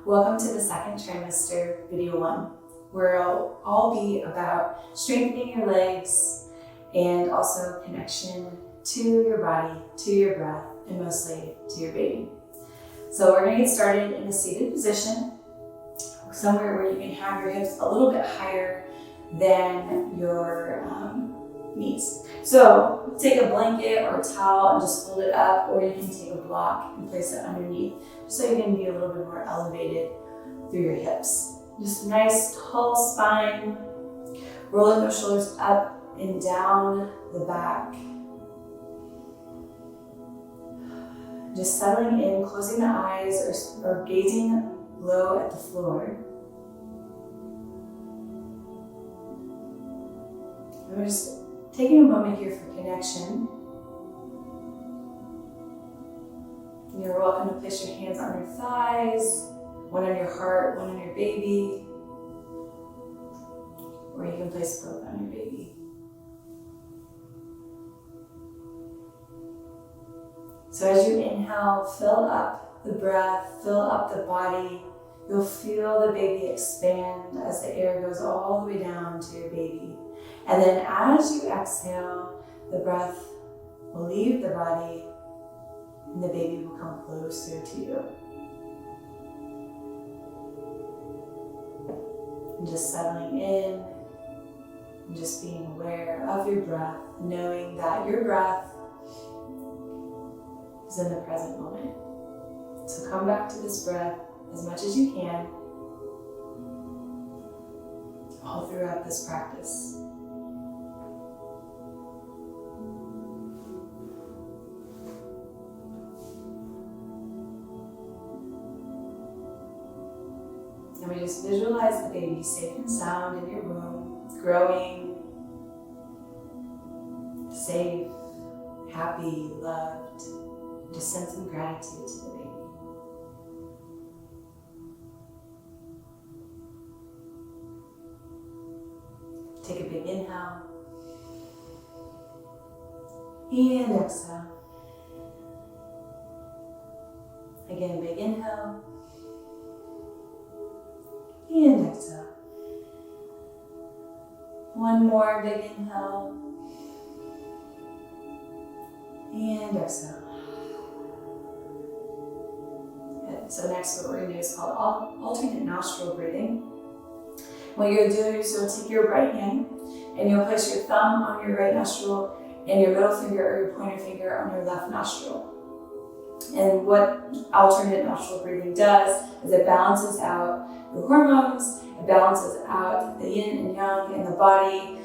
Welcome to the second trimester, video 1, where it'll all be about strengthening your legs and also connection to your body, to your breath, and mostly to your baby. So we're going to get started in a seated position, somewhere where you can have your hips a little bit higher than your knees. So take a blanket or a towel and just fold it up, or you can take a block and place it underneath, just so you can be a little bit more elevated through your hips. Just a nice tall spine, rolling those shoulders up and down the back. Just settling in, closing the eyes or gazing low at the floor. And we're just taking a moment here for connection. You're welcome to place your hands on your thighs, one on your heart, one on your baby, or you can place both on your baby. So as you inhale, fill up the breath, fill up the body. You'll feel the baby expand as the air goes all the way down to your baby. And then as you exhale, the breath will leave the body and the baby will come closer to you. And just settling in and just being aware of your breath, knowing that your breath is in the present moment. So come back to this breath as much as you can all throughout this practice. And we just visualize the baby safe and sound in your womb, growing, safe, happy, loved. Just send some gratitude to the baby. Take a big inhale and exhale. Again, big inhale and exhale. One more big inhale and exhale. Good. So next what we're going to do is called alternate nostril breathing. What you'll do is you'll take your right hand and you'll place your thumb on your right nostril and your middle finger or your pointer finger on your left nostril. And what alternate nostril breathing does is it balances out your hormones, it balances out the yin and yang in the body,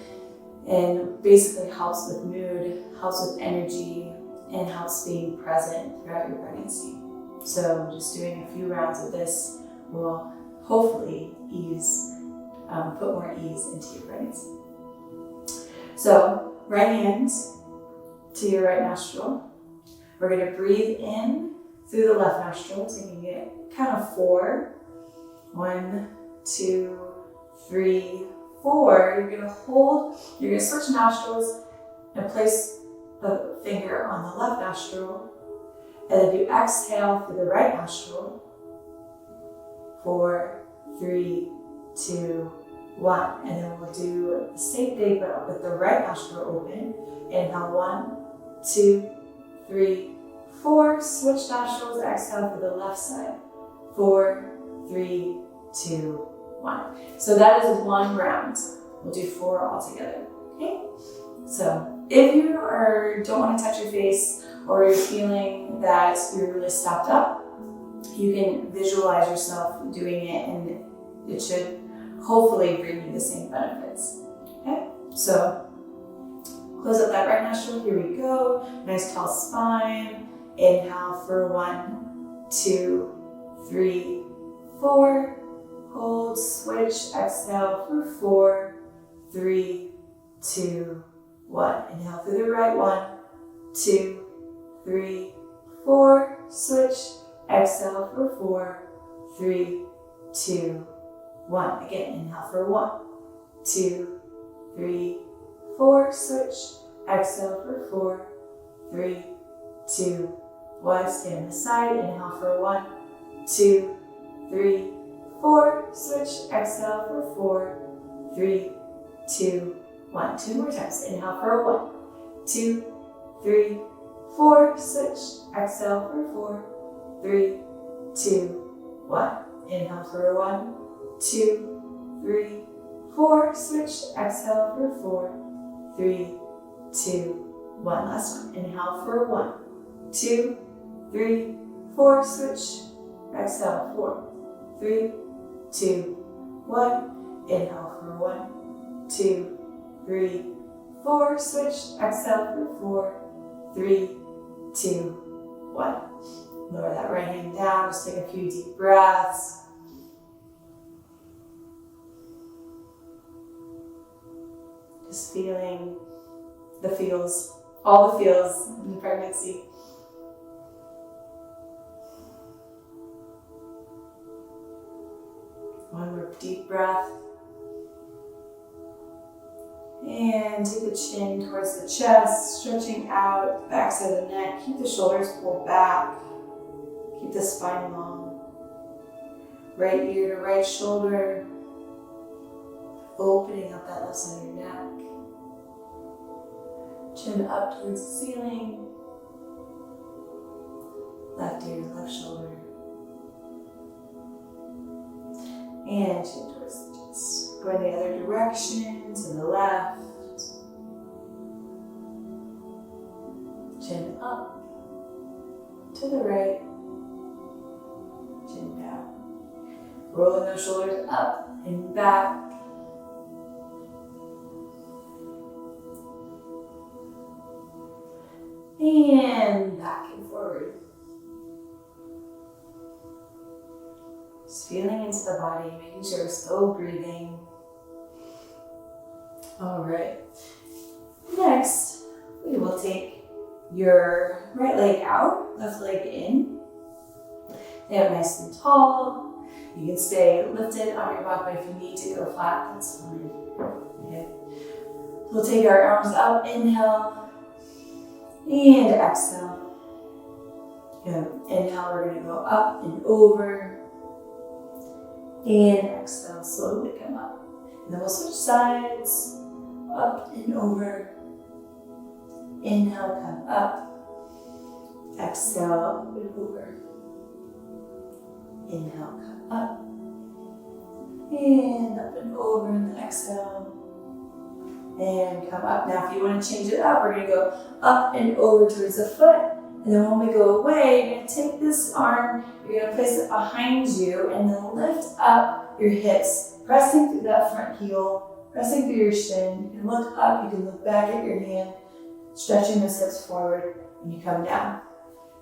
and basically helps with mood, helps with energy, and helps being present throughout your pregnancy. So just doing a few rounds of this will hopefully put more ease into your pregnancy. So right hand to your right nostril. We're going to breathe in through the left nostril, taking it count of 4. 1, 2, 3, 4. You're going to hold, you're going to switch nostrils and place the finger on the left nostril. And then you exhale through the right nostril. 4, 3, 2, 1. And then we'll do the same thing but with the right nostril open. Inhale 1, 2, 3, 4. Switch nostrils, exhale for the left side. 4, 3, 2, 1. So that is one round. We'll do 4 all together. Okay? So if you don't want to touch your face, or you're feeling that you're really stopped up, you can visualize yourself doing it, and it should hopefully bring you the same benefits. Okay? So close up that right nostril. Here we go. Nice tall spine. Inhale for 1, 2, 3, 4. Hold, switch, exhale for 4, 3, 2, 1. Inhale through the right. 1, 2, 3, 4. Switch, exhale for 4, 3, 2, 1. Again, inhale for 1, 2, 3, 4. Switch, exhale for 4, 3, 2, 1. Stay on the side. Inhale for 1, 2, 3, 4. Switch, exhale for 4, 3, 2, 1. 2 more times. Inhale for 1, 2, 3, 4. Switch, exhale for 4, 3, 2, 1. Inhale for 1, 2, 3, 4. Switch, exhale for 4, 3, 2, 1. Last one. Inhale for 1, 2, 3, 4. Switch, exhale 4, 3, 2, 1. Inhale for 1, 2, 3, 4. Switch, exhale for 4, 3, 2, 1. Lower that right hand down. Just take a few deep breaths. Just feeling the feels, all the feels in the pregnancy. One more deep breath. And take the chin towards the chest, stretching out the back side of the neck. Keep the shoulders pulled back. Keep the spine long. Right ear to right shoulder. Opening up that left side of your neck. Chin up towards the ceiling. Left ear to left shoulder. And chin towards the chest. Going the other direction, to the left. Chin up. To the right. Chin down. Rolling those shoulders up and back. And back and forward. Just feeling into the body, making sure we're still breathing. All right. Next, we will take your right leg out, left leg in. Lay up nice and tall. You can stay lifted on your back, but if you need to go flat, that's fine. Okay. We'll take our arms up, inhale, and exhale. Inhale, we're gonna go up and over. And exhale, slowly come up. And then we'll switch sides, up and over. Inhale, come up. Exhale, up and over. Inhale, come up. And up and over, and then exhale. And come up. Now, if you want to change it up, we're going to go up and over towards the foot. And then when we go away, you're going to take this arm, you're going to place it behind you, and then lift up your hips, pressing through that front heel, pressing through your shin. You can look up, you can look back at your hand, stretching those hips forward, and you come down.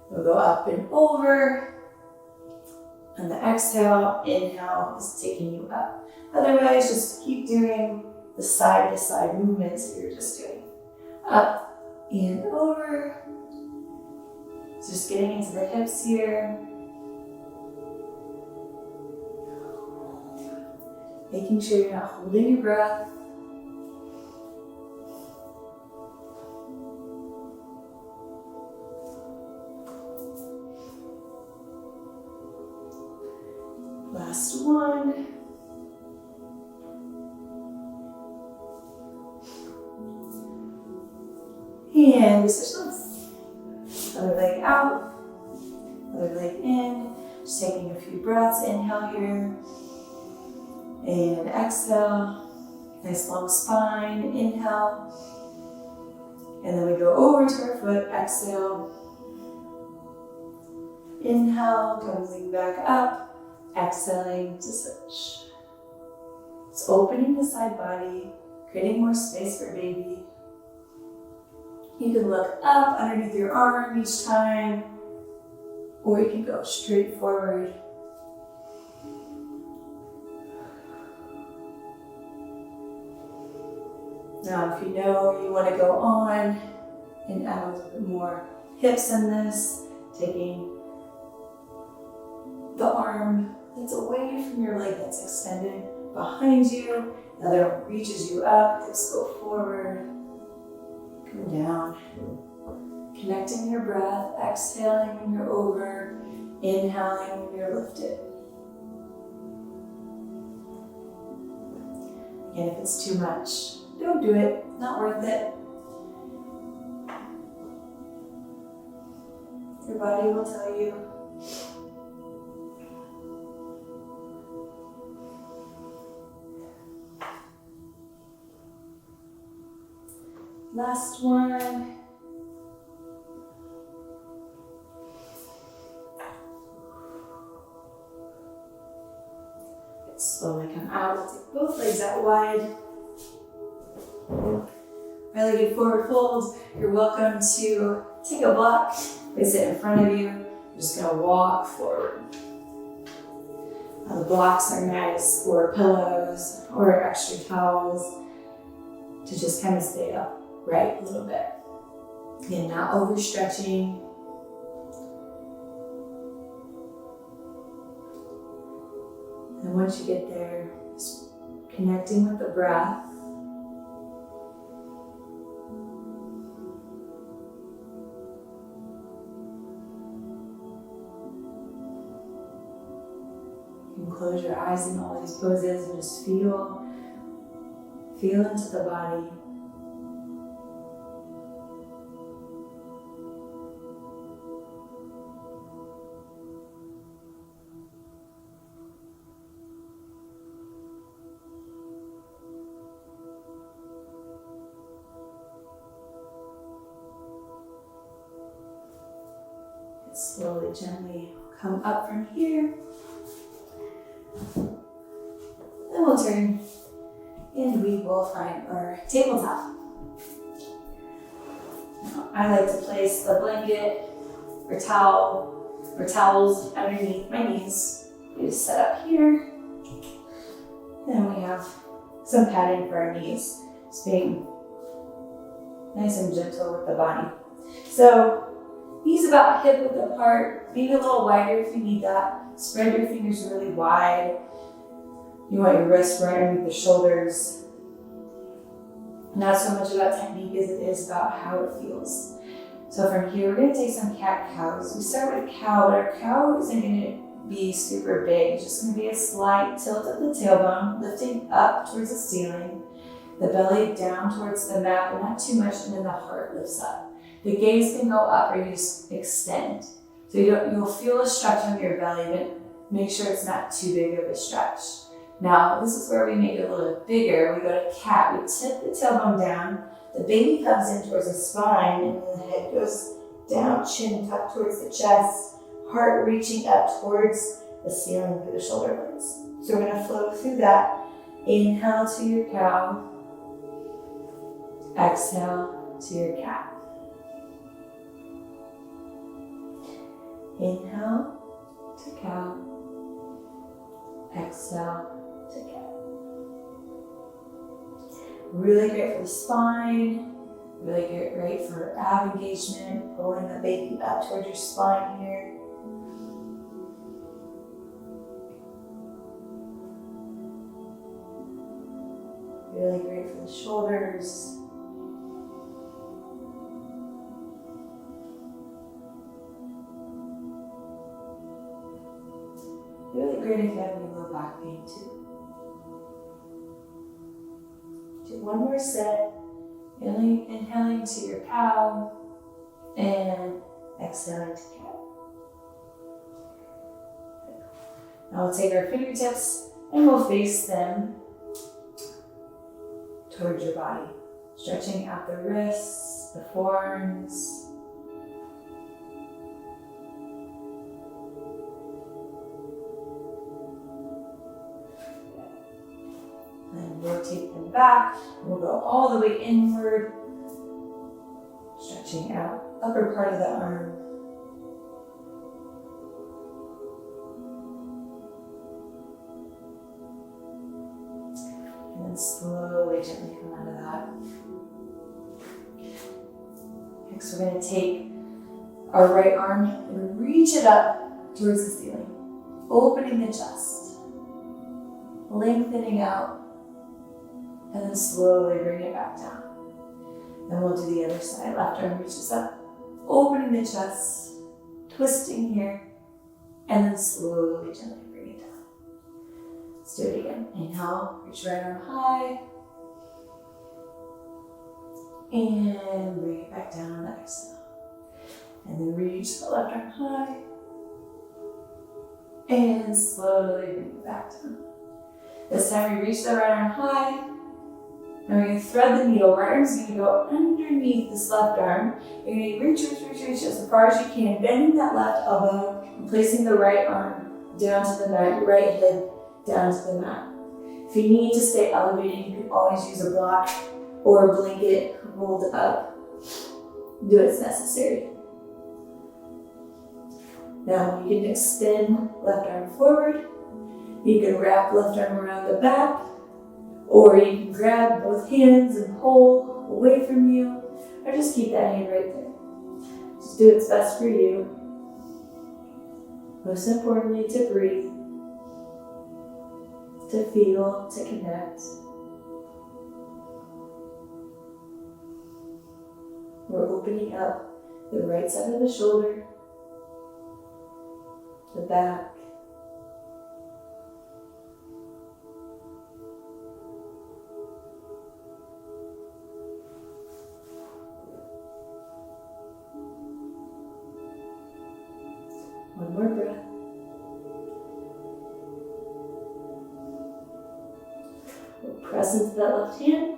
We'll go up and over. And the exhale, inhale is taking you up. Otherwise, just keep doing the side-to-side movements that you're just doing. Up and over. So just getting into the hips here. Making sure you're not holding your breath. Last one. And we switch legs. Other leg out, other leg in. Just taking a few breaths. Inhale here. And exhale. Nice long spine. Inhale. And then we go over to our foot. Exhale. Inhale. Coming back up. Exhaling to switch. It's opening the side body, creating more space for baby. You can look up underneath your arm each time, or you can go straight forward. Now, if you know you want to go on and add a little bit more hips in this, taking the arm that's away from your leg that's extended behind you. The other one reaches you up, hips go forward, come down. Connecting your breath, exhaling when you're over, inhaling when you're lifted. Again, if it's too much, don't do it. Not worth it. Your body will tell you. Last one. Slowly come out. Take both legs out wide. Really good forward fold. You're welcome to take a block, place it in front of you. You're just gonna walk forward. Now the blocks are nice, or pillows, or extra towels to just kind of stay upright a little bit. Again, not overstretching. And once you get there, just connecting with the breath. You can close your eyes in all these poses and just feel into the body. Slowly, gently come up from here. Then we'll turn and we will find our tabletop. Now, I like to place the blanket or towel or towels underneath my knees. We just set up here. Then we have some padding for our knees, just being nice and gentle with the body. So knees about hip width apart, maybe a little wider if you need that. Spread your fingers really wide. You want your wrists right underneath the shoulders. Not so much about technique as it is about how it feels. So from here, we're going to take some cat-cows. We start with a cow, but our cow isn't going to be super big. It's just going to be a slight tilt of the tailbone, lifting up towards the ceiling, the belly down towards the mat, but not too much, and then the heart lifts up. The gaze can go up or you just extend. So you'll feel a stretch on your belly, but make sure it's not too big of a stretch. Now, this is where we make it a little bit bigger. We go to cat, we tip the tailbone down, the baby comes in towards the spine, and then the head goes down, chin tucked towards the chest, heart reaching up towards the ceiling through the shoulder blades. So we're gonna flow through that. Inhale to your cow, exhale to your cat. Inhale to cow, exhale to cat. Really great for the spine, really great for ab engagement, pulling the baby up towards your spine here. Really great for the shoulders. Really great if you have any low back pain too. Do one more set. Inhaling to your cow and exhaling to cat. Now we'll take our fingertips and we'll face them towards your body, stretching out the wrists, the forearms. And rotate them back. We'll go all the way inward, stretching out upper part of the arm. And then slowly, gently come out of that. Next, we're going to take our right arm and reach it up towards the ceiling, opening the chest, lengthening out. And then slowly bring it back down. Then we'll do the other side. Left arm reaches up, opening the chest, twisting here, and then slowly, gently bring it down. Let's do it again. Inhale, reach right arm high. And bring it back down on the exhale. And then reach the left arm high. And slowly bring it back down. This time we reach the right arm high. And we're going to thread the needle. Right arm's going to go underneath this left arm. You're going to reach as far as you can, bending that left elbow and placing the right arm down to the mat, your right hip down to the mat. If you need to stay elevated, you can always use a block or a blanket rolled up. Do as necessary. Now you can extend left arm forward. You can wrap left arm around the back, or you can grab both hands and pull away from you, or just keep that hand right there. Just do what's best for you. Most importantly, to breathe, to feel, to connect. We're opening up the right side of the shoulder, the back, one more breath. We'll press into that left hand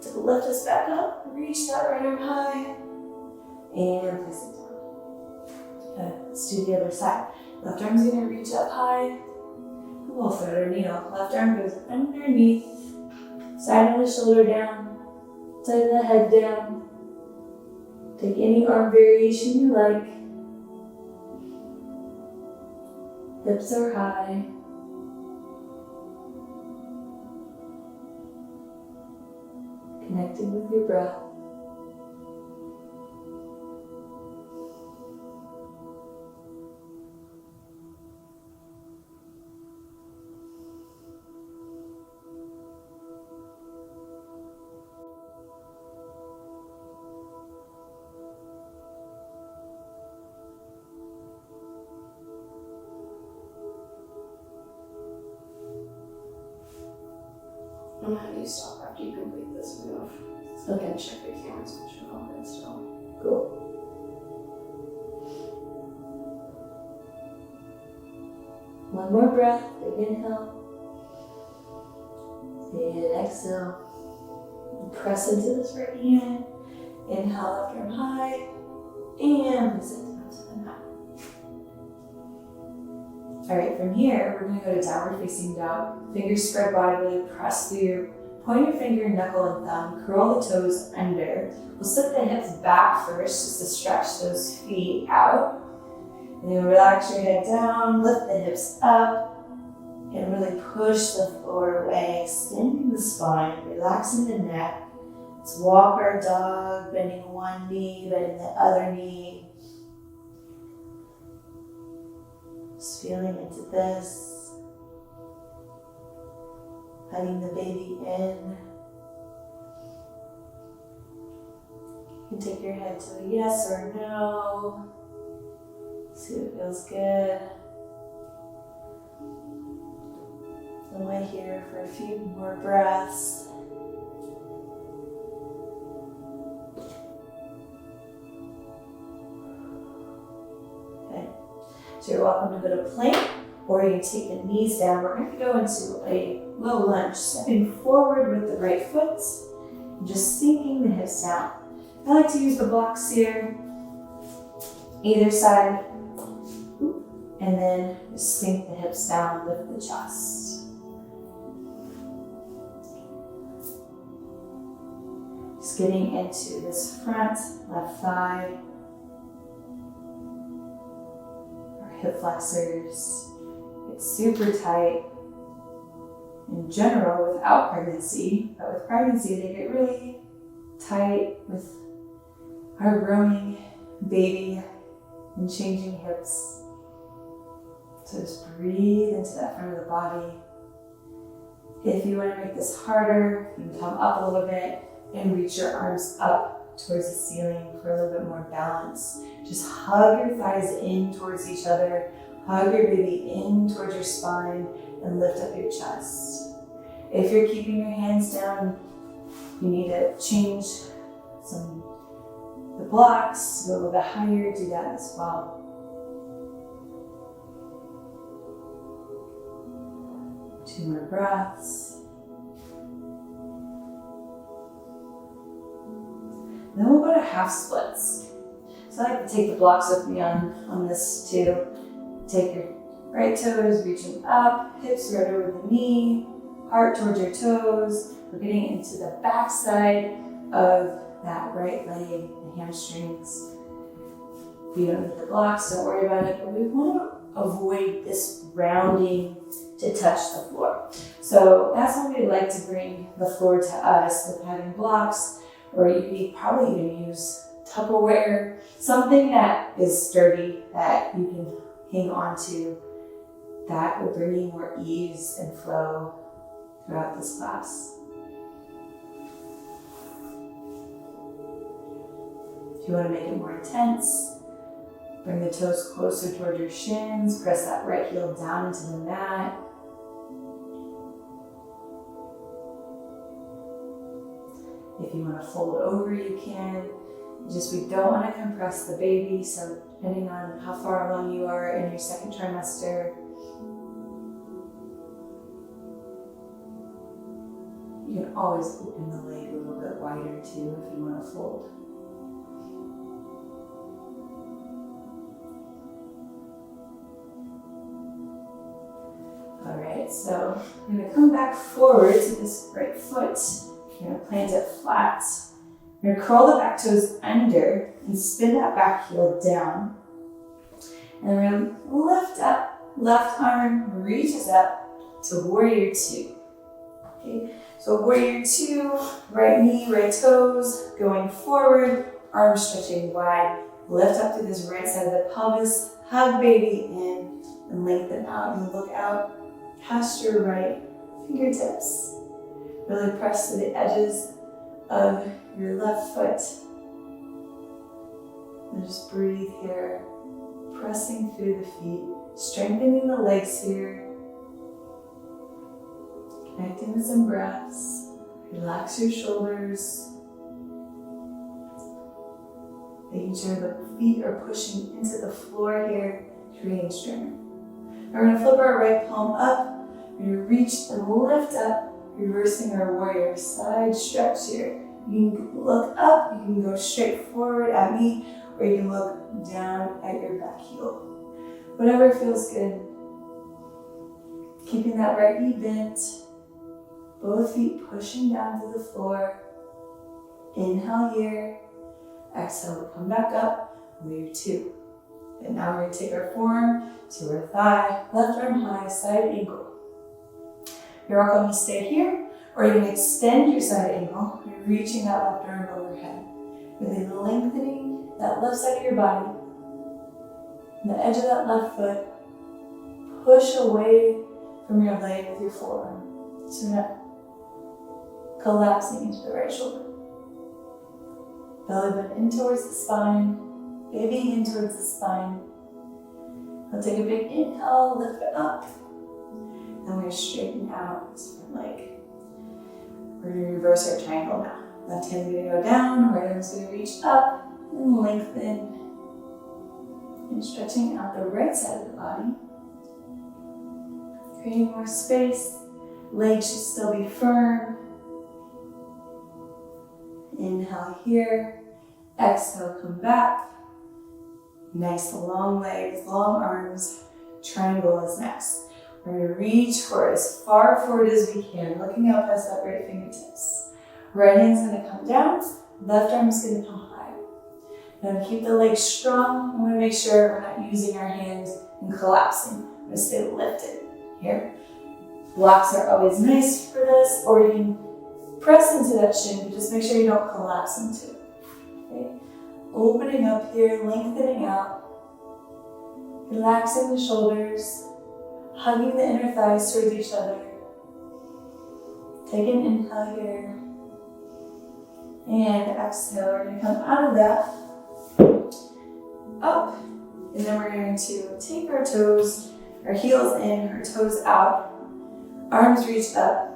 to lift us back up, reach that right arm high, and place it down. Okay, let's do the other side. Left arm's gonna reach up high, and we'll thread our needle. Left arm goes underneath, side of the shoulder down, side of the head down. Take any arm variation you like. Hips are high. Connecting with your breath. I'm gonna have you stop after you complete this move. Okay. Check the cameras, make sure all good still. Cool. One more breath. Big inhale. And exhale. Press into this right hand. Inhale, left arm high. And press it down to the mat. Alright, from here, we're going to go to downward facing dog. Fingers spread widely. Press through your pointer finger, knuckle, and thumb. Curl the toes under. We'll sit the hips back first, just to stretch those feet out. And then relax your head down, lift the hips up, and really push the floor away, extending the spine, relaxing the neck. Let's walk our dog, bending one knee, bending the other knee. Just feeling into this. Hugging the baby in. You can take your head to a yes or no. See what feels good. And wait here for a few more breaths. Okay, so you're welcome to go to plank, or you can take the knees down. We're going to go into a low lunge, stepping forward with the right foot, and just sinking the hips down. I like to use the blocks here, either side. And then just sink the hips down, lift the chest. Just getting into this front, left thigh. Our hip flexors get super tight in general without pregnancy, but with pregnancy they get really tight with our growing baby and changing hips. So just breathe into that front of the body. If you want to make this harder, you can come up a little bit and reach your arms up towards the ceiling for a little bit more balance. Just hug your thighs in towards each other. Hug your baby in towards your spine and lift up your chest. If you're keeping your hands down, you need to change the blocks, go a little bit higher, do that as well. Two more breaths. Then we'll go to half splits. So I like to take the blocks with me on this too. Take your right toes, reaching up, hips right over the knee, heart towards your toes. We're getting into the back side of that right leg, the hamstrings. If you don't need the blocks, don't worry about it, but we want to avoid this rounding to touch the floor. So that's when we like to bring the floor to us with having blocks, or you could probably even use Tupperware, something that is sturdy that you can hang on to. That will bring you more ease and flow throughout this class. If you want to make it more intense, bring the toes closer toward your shins, press that right heel down into the mat. If you want to fold over, you can. We don't want to compress the baby, so depending on how far along you are in your second trimester, you can always open the leg a little bit wider too if you want to fold. All right, so I'm going to come back forward to this right foot. You're going to plant it flat. You're going to curl the back toes under and spin that back heel down. And we're going to lift up, left arm reaches up to warrior two. Okay, so warrior two, right knee, right toes, going forward, arms stretching wide. Lift up to this right side of the pelvis, hug baby in, and lengthen out. And look out past your right fingertips. Really press to the edges of your left foot. And just breathe here, pressing through the feet, strengthening the legs here. Connecting with some breaths. Relax your shoulders. Making sure the feet are pushing into the floor here, creating strength. We're going to flip our right palm up. We're going to reach and lift up, reversing our warrior side stretch here. You can look up, you can go straight forward at me, or you can look down at your back heel. Whatever feels good. Keeping that right knee bent, both feet pushing down to the floor. Inhale here, exhale, come back up, warrior two. And now we're going to take our forearm to our thigh, left arm high, side ankle. You're welcome to stay here, or you can extend your side ankle, reaching that left arm overhead. Really lengthening that left side of your body, and the edge of that left foot. Push away from your leg with your forearm, so you're not collapsing into the right shoulder. Belly button in towards the spine, baby in towards the spine. I'll take a big inhale, lift it up. Then we're going to straighten out from leg. We're going to reverse our triangle now. Left hand's going to go down, right arm's going to reach up and lengthen. And stretching out the right side of the body. Creating more space. Legs should still be firm. Inhale here. Exhale, come back. Nice long legs, long arms. Triangle is next. We're going to reach for as far forward as we can, looking out past that right fingertips. Right hand's going to come down, left arm is going to come high. Now keep the legs strong. We want to make sure we're not using our hands and collapsing. We're going to stay lifted here. Blocks are always nice for this, or you can press into that shin, but just make sure you don't collapse into it. Okay? Opening up here, lengthening out, relaxing the shoulders, hugging the inner thighs towards each other. Take an inhale here. And exhale, we're going to come out of that, up. And then we're going to take our toes, our heels in, our toes out. Arms reach up.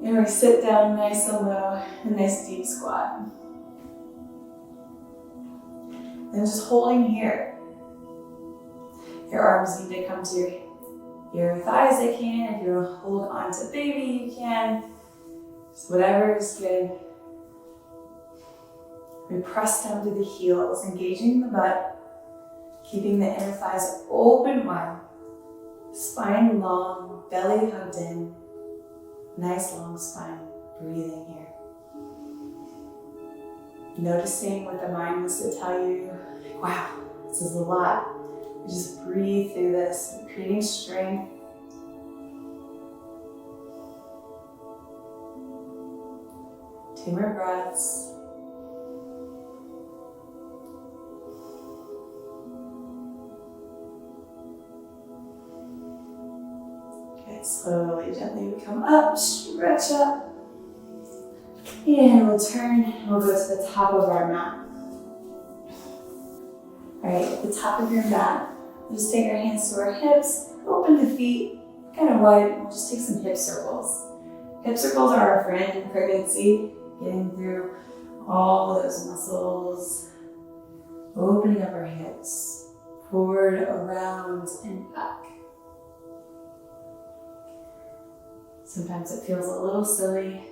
And we sit down nice and low, a nice deep squat. And just holding here. Your arms need to come to your thighs, they can. If you want to hold on to baby, you can. Just whatever is good. We press down to the heels, engaging the butt, keeping the inner thighs open wide, spine long, belly hugged in, nice long spine, breathing here. Noticing what the mind wants to tell you, like, wow, this is a lot. Just breathe through this, creating strength. Two more breaths. Good, slowly, gently we come up, stretch up. And we'll turn, we'll go to the top of our mat. All right, at the top of your mat, just take our hands to our hips, open the feet, kind of wide, and we'll just take some hip circles. Hip circles are our friend in pregnancy, getting through all those muscles, opening up our hips, forward, around, and back. Sometimes it feels a little silly,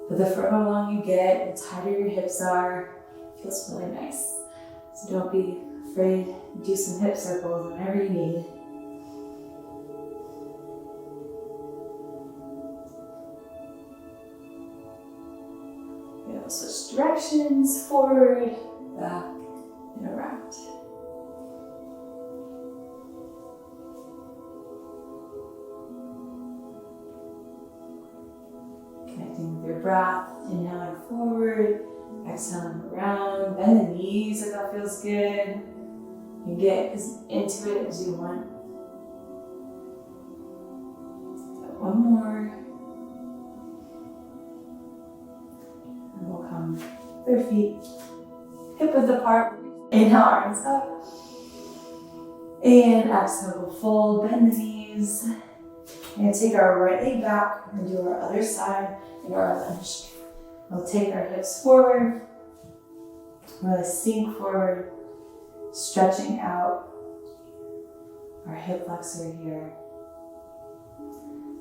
but the further along you get, the tighter your hips are, it feels really nice. So don't be afraid, do some hip circles whenever you need. We'll switch directions, forward, back, and around. Connecting with your breath, inhaling forward, exhaling around, bend the knees if that feels good. You get as into it as you want. One more. And we'll come with our feet hip width apart. Inhale, arms up. And exhale, we'll fold, bend the knees. And take our right leg back and do our other side in our lunge. We'll take our hips forward, really sink forward, stretching out our hip flexor here.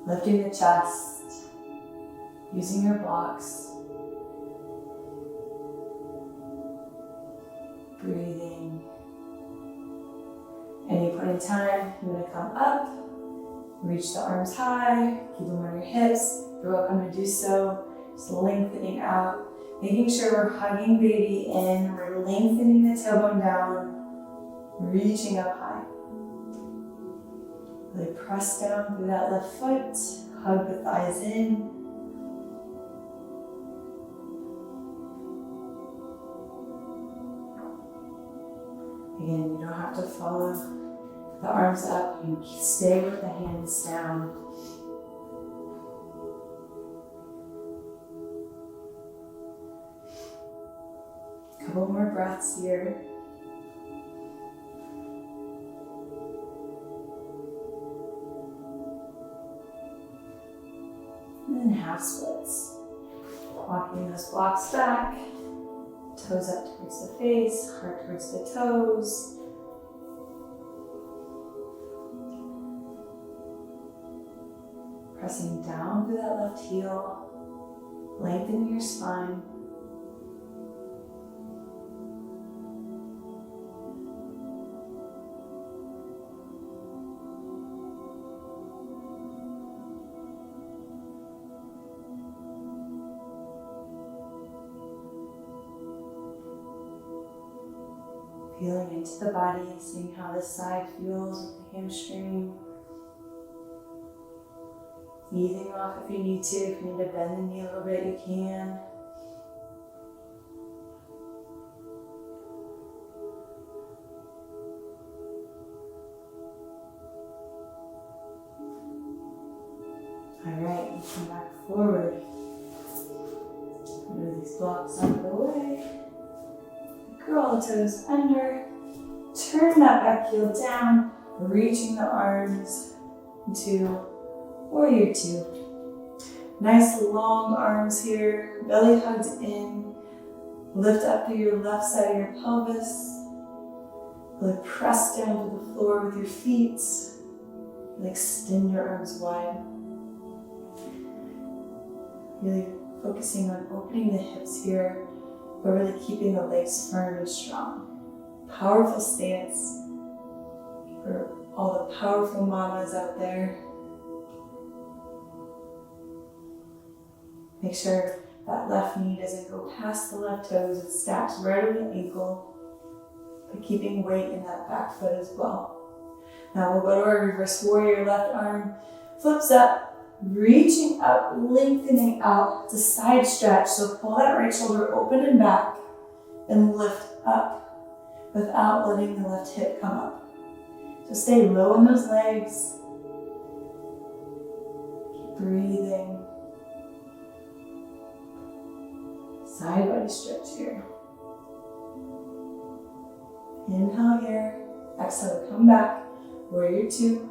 Lifting the chest, using your blocks. Breathing. Any point in time, you want to come up, reach the arms high, keep them on your hips. You're welcome to do so. Just lengthening out, making sure we're hugging baby in, we're lengthening the tailbone down, reaching up high. Really press down through that left foot, hug the thighs in. Again, you don't have to follow the arms up, you can stay with the hands down. Couple more breaths here. And then half splits. Walking those blocks back, toes up towards the face, heart towards the toes. Pressing down through that left heel, lengthening your spine. Feeling into the body, seeing how this side feels with the hamstring. Easing off if you need to. If you need to bend the knee a little bit, you can. All right, come back forward. Move these blocks out of the way. Curl the toes under, turn that back heel down, reaching the arms into Warrior two. Nice long arms here, belly hugged in. Lift up through your left side of your pelvis. Really press down to the floor with your feet. And extend your arms wide. Really focusing on opening the hips here, but really keeping the legs firm and strong. Powerful stance for all the powerful mamas out there. Make sure that left knee doesn't go past the left toes. It stacks right over the ankle, but keeping weight in that back foot as well. Now we'll go to our reverse warrior. Left arm flips up, reaching up, lengthening out. It's a side stretch, so pull that right shoulder open and back and lift up without letting the left hip come up. So stay low in those legs. Keep breathing. Side body stretch here. Inhale here. Exhale, come back. Warrior two.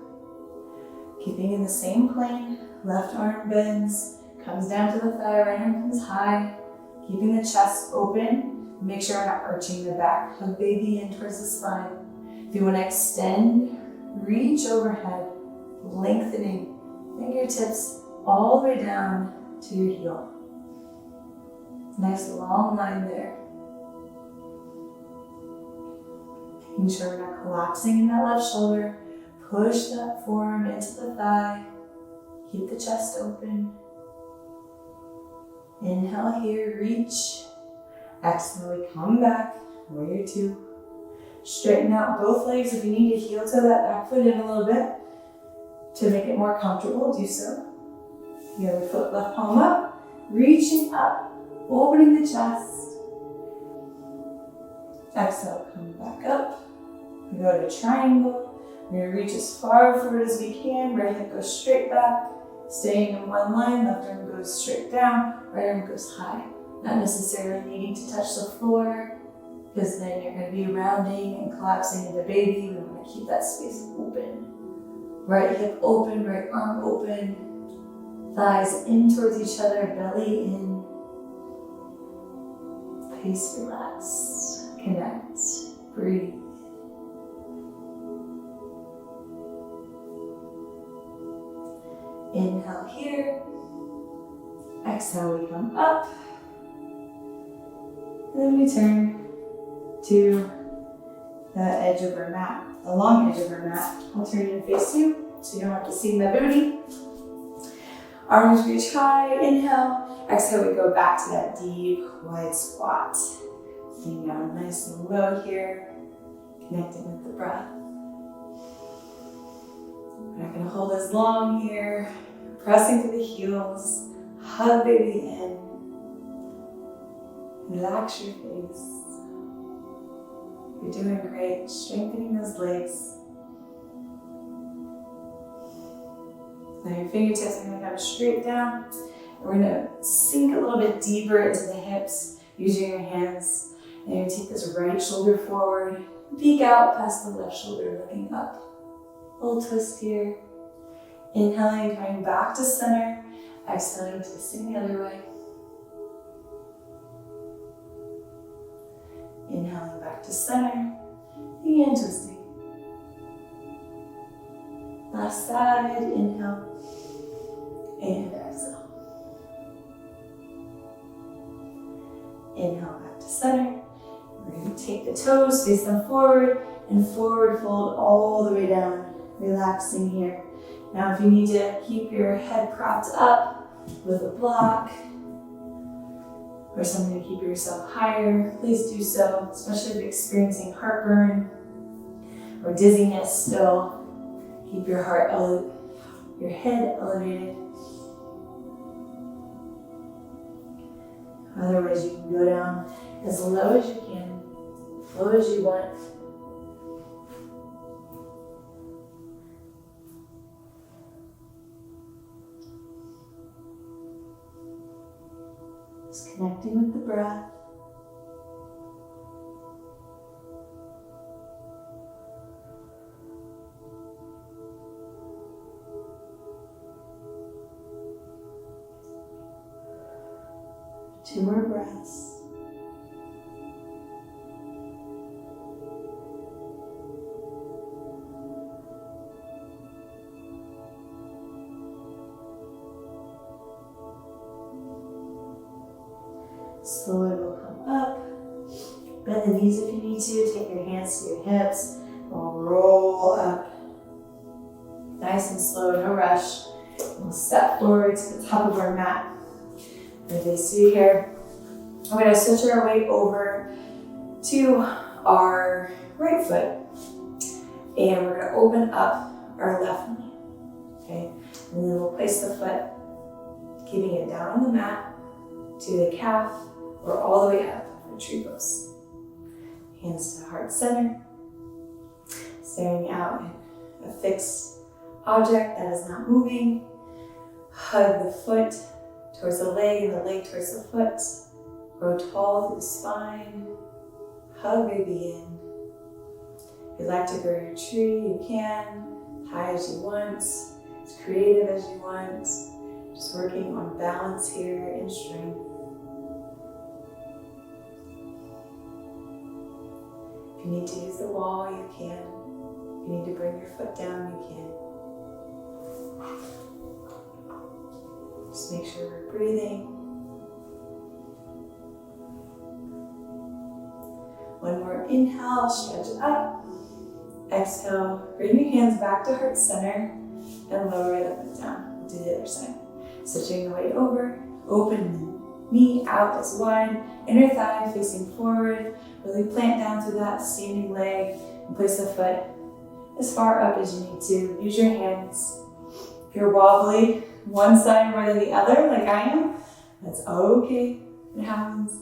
Keeping in the same plane. Left arm bends, comes down to the thigh, right arm comes high. Keeping the chest open. Make sure we're not arching the back. Hug baby in towards the spine. If you want to extend, reach overhead, lengthening fingertips all the way down to your heel. Nice long line there. Making sure we're not collapsing in that left shoulder. Push that forearm into the thigh. Keep the chest open. Inhale here, reach. Exhale, we come back. Warrior two. Straighten out both legs. If you need to heel toe that back foot in a little bit to make it more comfortable, do so. The other foot, left palm up, reaching up. Opening the chest. Exhale, come back up. We go to triangle. We're gonna reach as far forward as we can. Right hip goes straight back. Staying in one line. Left arm goes straight down. Right arm goes high. Not necessarily needing to touch the floor, because then you're gonna be rounding and collapsing into baby. We wanna keep that space open. Right hip open, right arm open. Thighs in towards each other, belly in. Peace, relax, connect, breathe. Inhale here. Exhale, we come up. And then we turn to the edge of our mat, the long edge of our mat. I'll turn you and face you, so you don't have to see my booty. Arms reach high, inhale. Exhale, we go back to that deep, wide squat. Sitting down nice and low here, connecting with the breath. We're not gonna hold as long here. Pressing through the heels, hug baby in. Relax your face. You're doing great, strengthening those legs. Now your fingertips are gonna come straight down. We're gonna sink a little bit deeper into the hips using your hands. And you're gonna take this right shoulder forward, peek out past the left shoulder, looking up. Little twist here. Inhaling, coming back to center. Exhaling, twisting the other way. Inhaling back to center. Again, twisting. Last side, inhale. And exhale. Inhale back to center. We're going to take the toes, face them forward, and forward fold all the way down. Relaxing here. Now if you need to keep your head propped up with a block or something to keep yourself higher, please do so, especially if you're experiencing heartburn or dizziness still. Keep your head elevated. Otherwise you can go down as low as you can, low as you want. Just connecting with the breath. 2 more breaths. Slowly we'll come up. Bend the knees if you need to. Take your hands to your hips. We'll roll up. Nice and slow, no rush. We'll step forward to the top of our mat. Really see here. We're going to switch our weight over to our right foot. And we're going to open up our left knee. Okay? And then we'll place the foot, keeping it down on the mat, to the calf, or all the way up for tree pose. Hands to heart center. Staring out at a fixed object that is not moving. Hug the foot towards the leg and the leg towards the foot. Grow tall through the spine. Hug baby in. If you'd like to grow your tree, you can. High as you want. As creative as you want. Just working on balance here and strength. If you need to use the wall, you can. If you need to bring your foot down, you can. Just make sure we're breathing. One more inhale, stretch up. Exhale, bring your hands back to heart center and lower it up and down. We'll do the other side. Switching the weight over, open the knee out as wide, inner thigh facing forward. Really plant down through that standing leg and place the foot as far up as you need to. Use your hands. If you're wobbly, one side more than the other, like I am, that's okay. It happens.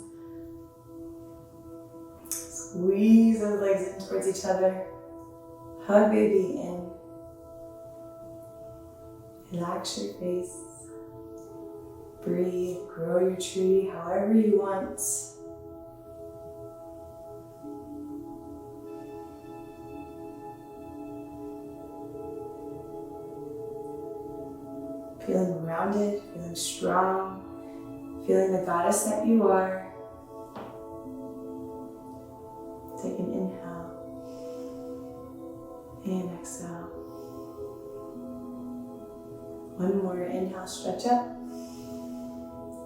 Squeeze those legs in towards each other. Hug baby in. Relax your face. Breathe, grow your tree however you want. Feeling rounded, feeling strong, feeling the goddess that you are. Take an inhale and exhale. One more inhale, stretch up.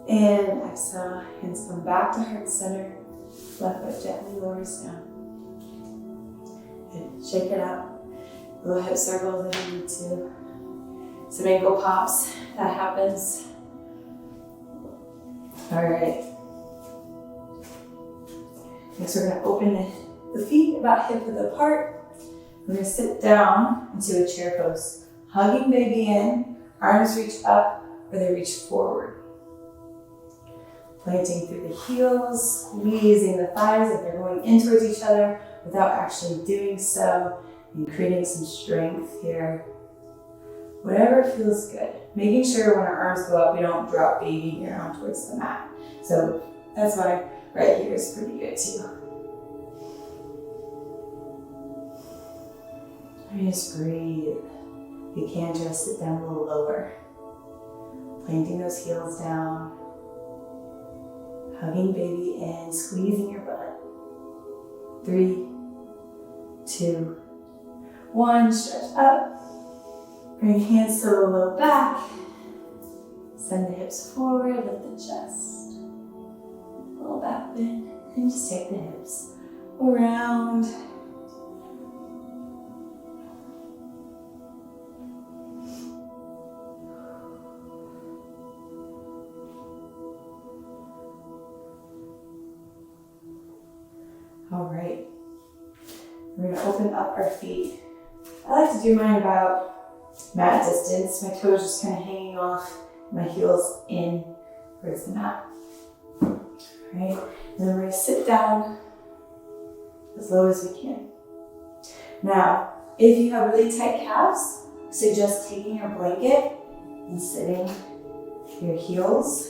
And exhale, hands come back to heart center. Left foot gently lowers down. Good. Shake it out. Little hip circles if you need to. Some ankle pops, that happens. All right. Next, we're going to open the feet about hip width apart. We're going to sit down into a chair pose. Hugging baby in, arms reach up or they reach forward. Planting through the heels, squeezing the thighs if they're going in towards each other without actually doing so, and creating some strength here. Whatever feels good. Making sure when our arms go up, we don't drop baby down towards the mat. So that's why right here is pretty good too. And just breathe. If you can, just sit down a little lower. Planting those heels down. Hugging baby in, squeezing your butt. 3, 2, 1, stretch up. Bring hands to the low back. Send the hips forward, lift the chest. Little back bend, and just take the hips around. All right. We're gonna open up our feet. I like to do mine about mat distance. My toes just kind of hanging off, my heels in towards the mat. All right, and then we're gonna sit down as low as we can. Now, if you have really tight calves, suggest taking your blanket and sitting your heels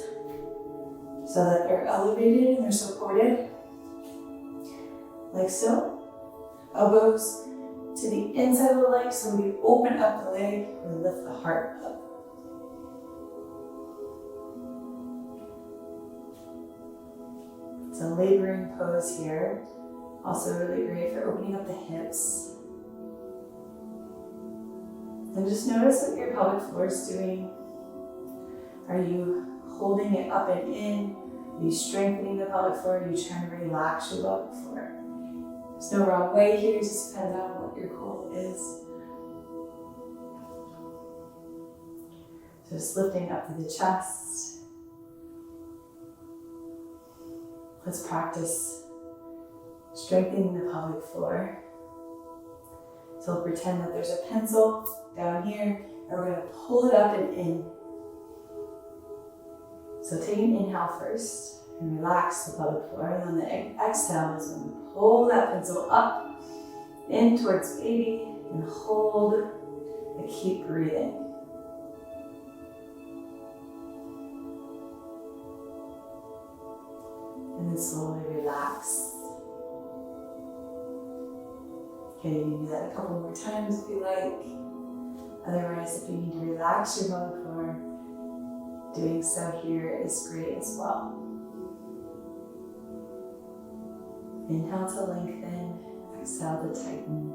so that they're elevated and they're supported, like so. Elbows to the inside of the leg, so when we open up the leg, we lift the heart up. It's a laboring pose here. Also really great for opening up the hips. And just notice what your pelvic floor is doing. Are you holding it up and in? Are you strengthening the pelvic floor? Are you trying to relax your pelvic floor? There's no wrong way here, it just depends on what your goal is. So just lifting up through the chest. Let's practice strengthening the pelvic floor. So we'll pretend that there's a pencil down here, and we're going to pull it up and in. So take an inhale first and relax the pelvic floor, and on the exhale is when we pull that pencil up in towards baby and hold and keep breathing. And then slowly relax. Okay, you can do that a couple more times if you like. Otherwise, if you need to relax your pelvic floor, doing so here is great as well. Inhale to lengthen, exhale to tighten.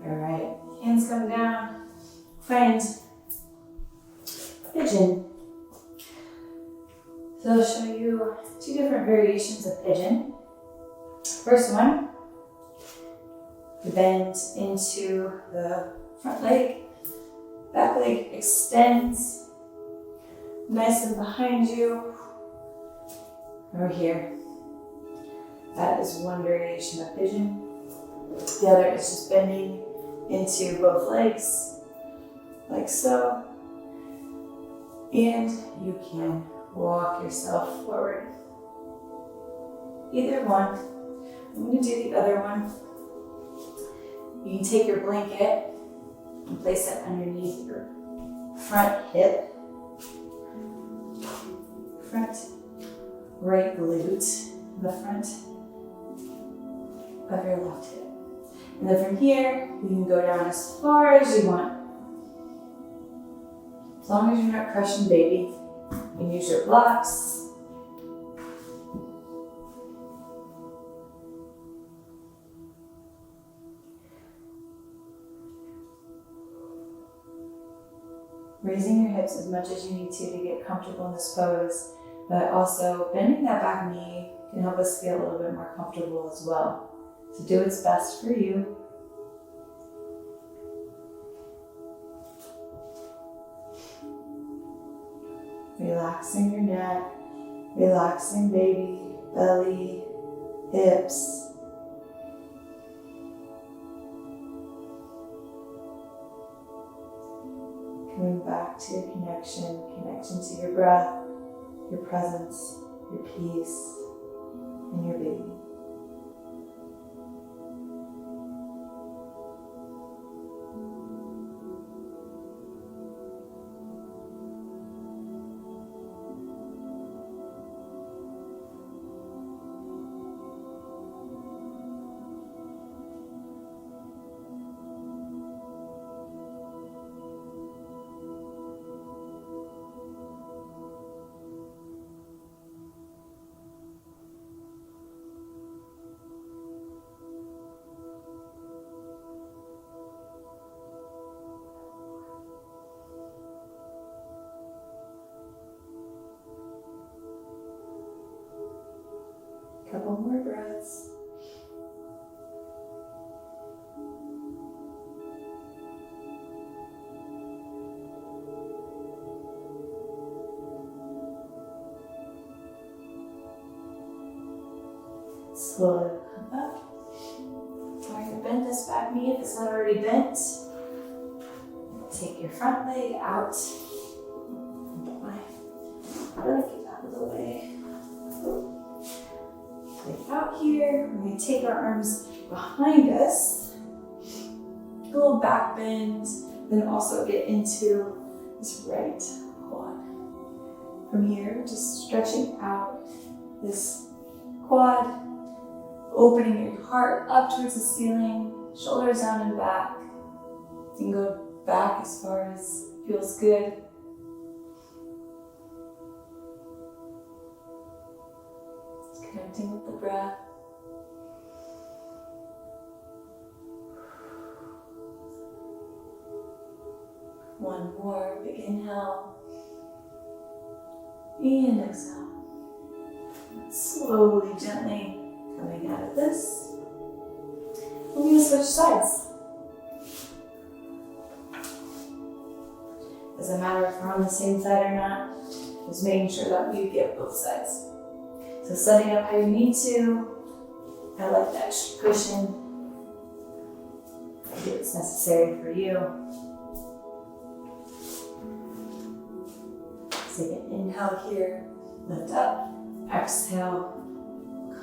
All right, hands come down. Find pigeon. So I'll show you two different variations of pigeon. First one, you bend into the front leg, back leg extends, nice and behind you. Over here. That is one variation of pigeon. The other is just bending into both legs, like so. And you can walk yourself forward. Either one. I'm going to do the other one. You can take your blanket and place it underneath your front hip, front right glute, and the front of your left hip. And then from here, you can go down as far as you want. As long as you're not crushing baby, you can use your blocks. Raising your hips as much as you need to get comfortable in this pose, but also bending that back knee can help us feel a little bit more comfortable as well. So do what's best for you. Relaxing your neck, relaxing baby, belly, hips. Coming back to your connection to your breath, your presence, your peace, and your baby. Couple more breaths. Slowly come up. Try to bend this back knee if it's not already bent. Take your front leg out. Really get out of the way. Out here, we're going to take our arms behind us, a little back bend, then also get into this right quad. From here, just stretching out this quad, Opening your heart up towards the ceiling, shoulders down and back. You can go back as far as feels good. Just connecting with the breath. One more, big inhale. And exhale. Slowly, gently coming out of this. We're going to switch sides. Doesn't matter if we're on the same side or not, just making sure that you get both sides. So setting up how you need to. I like the extra cushion. I do what's necessary for you. Take an inhale here, lift up, exhale,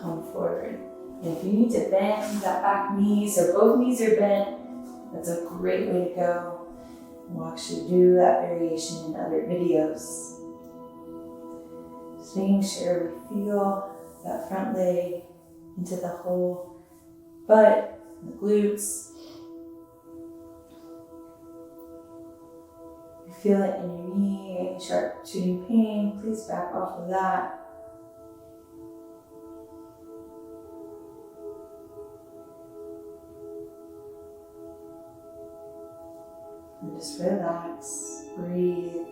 come forward. And if you need to bend that back knees or both knees are bent, that's a great way to go. We'll actually do that variation in other videos. Just making sure we feel that front leg into the whole butt, the glutes. If you feel it in your knee, any sharp shooting pain, please back off of that. And just relax, breathe.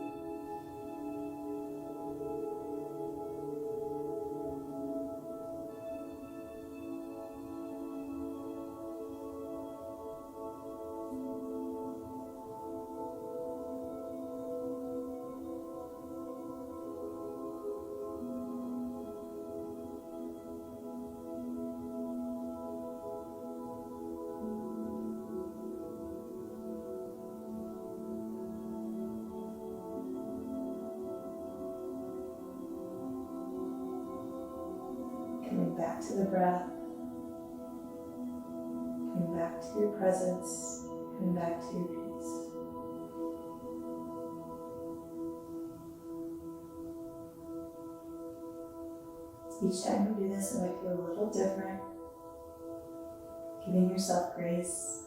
Coming back to the breath, coming back to your presence, coming back to your peace. Each time you do this, it might feel a little different. Giving yourself grace.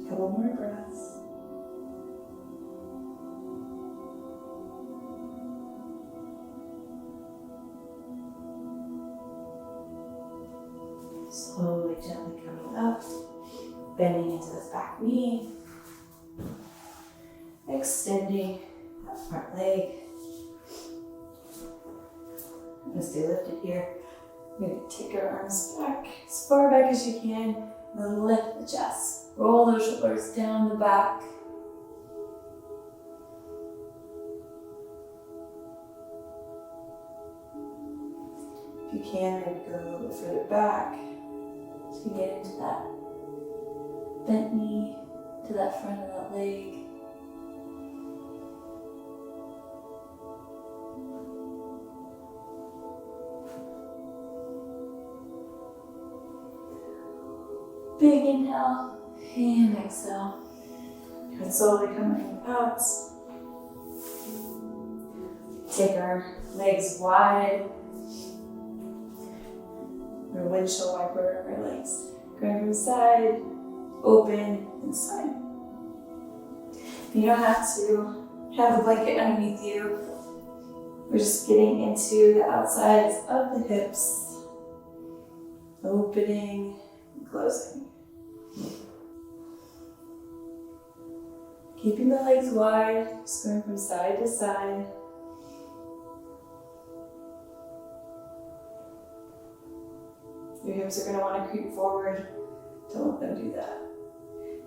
Couple more breaths. Slowly, gently coming up, bending into this back knee, extending that front leg. I'm going to stay lifted here. We're going to take our arms back, as far back as you can, and then lift the chest. Roll those shoulders down the back. If you can, maybe go a little bit further back so you get into that bent knee, to that front of that leg. Big inhale and exhale. And slowly coming out. Take our legs wide. Our windshield wiper of our legs. Going from side, open, and side. You don't have to have the blanket underneath you. We're just getting into the outsides of the hips. Opening and closing. Keeping the legs wide, just going from side to side. Your hips are going to want to creep forward. Don't let them do that.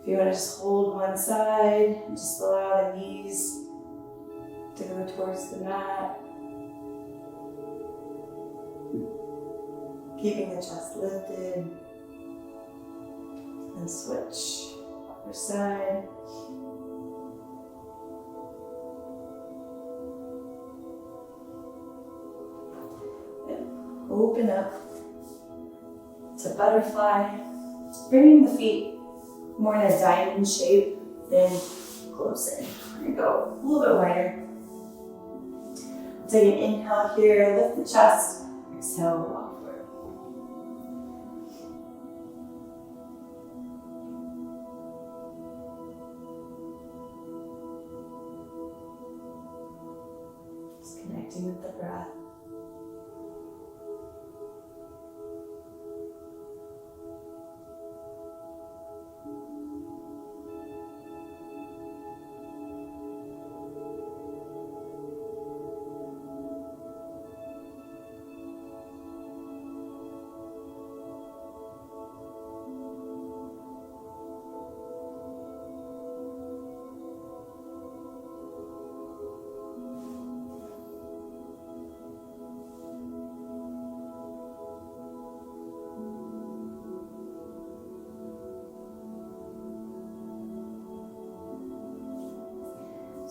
If you want to just hold one side, just allow the knees to go towards the mat. Keeping the chest lifted. And switch. Other side. And open up to butterfly. Bringing the feet more in a diamond shape, then close in. There you go. A little bit wider. Take an inhale here, lift the chest. Exhale, walk forward. Just connecting with the breath.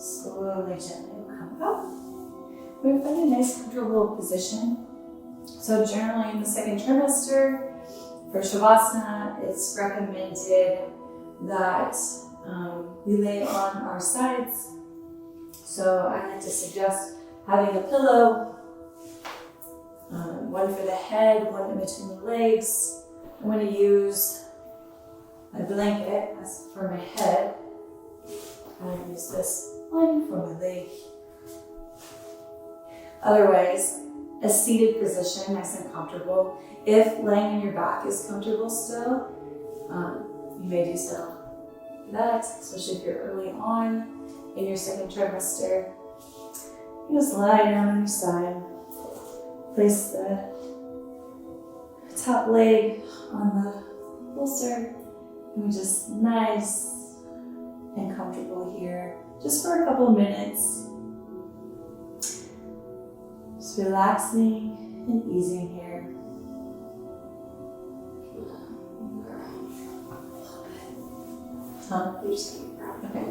Slowly, gently will come up. We'll find a nice, comfortable position. So generally in the second trimester, for Shavasana, it's recommended that we lay on our sides. So I like to suggest having a pillow, one for the head, one in between the legs. I'm going to use a blanket as for my head. I use this one for my leg. Otherwise, a seated position, nice and comfortable. If laying on your back is comfortable still, you may do so. That, especially if you're early on in your second trimester, you just lie down on your side. Place the top leg on the bolster, and we just nice and comfortable here, just for a couple of minutes. Just relaxing and easing here. Huh? You're just gonna grab it. Okay.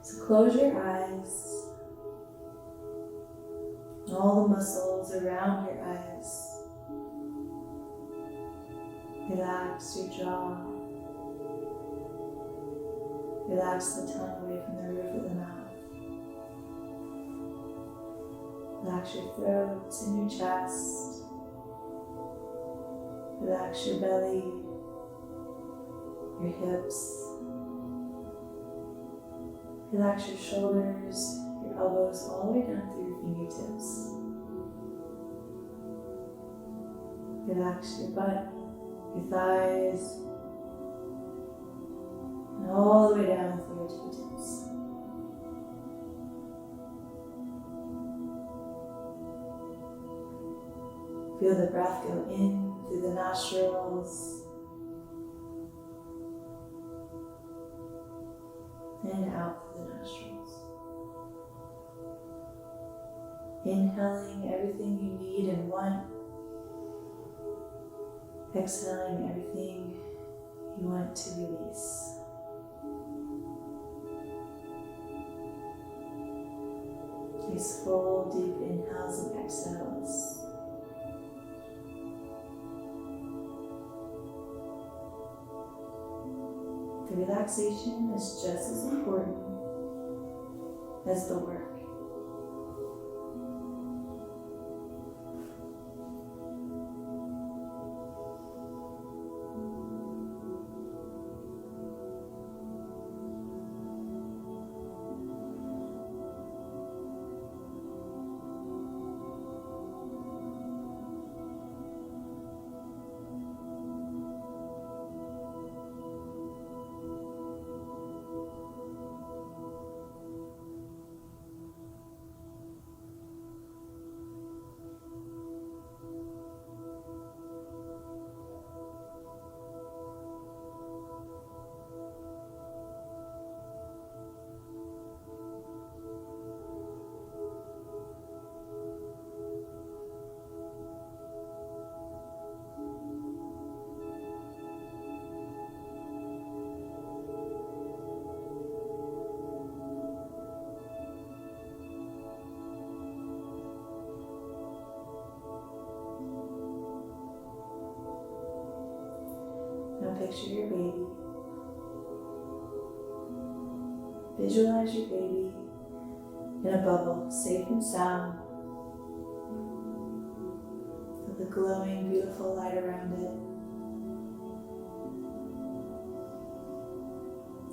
So close your eyes. All the muscles around your eyes. Relax your jaw. Relax the tongue away from the roof of the mouth. Relax your throat and your chest. Relax your belly, your hips. Relax your shoulders, your elbows all the way down through your fingertips. Relax your butt, your thighs, and all the way down through your toe-tips. Feel the breath go in through the nostrils and out through the nostrils. Inhaling everything you need and want. Exhaling everything you want to release. These full, deep inhales and exhales. The relaxation is just as important as the work. picture your baby. Visualize your baby in a bubble, safe and sound, with the glowing, beautiful light around it.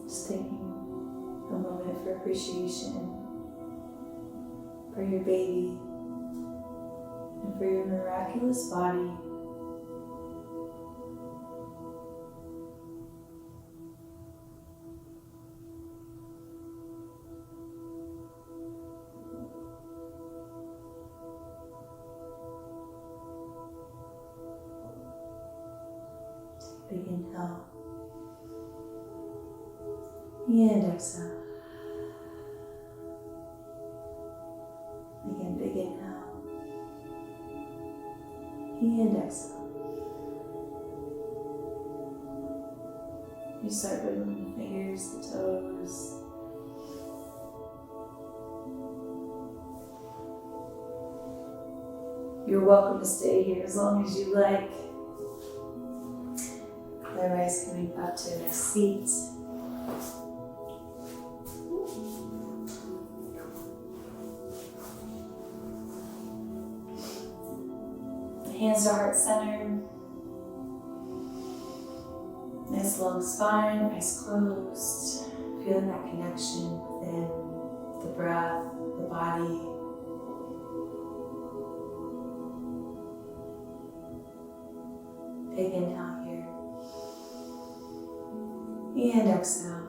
Just taking a moment for appreciation for your baby and for your miraculous body. Big inhale and exhale. Again, big inhale and exhale. You start wiggling the fingers, the toes. You're welcome to stay here as long as you like. Otherwise, coming up to a seat. Hands to heart center. Nice long spine, eyes closed. Feeling that connection within the breath, the body. Big inhale here. And exhale.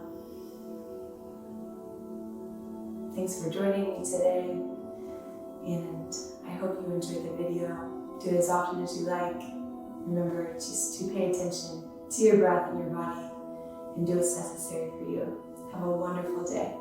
Thanks for joining me today, and I hope you enjoyed the video. Do it as often as you like. Remember just to pay attention to your breath and your body and do what's necessary for you. Have a wonderful day.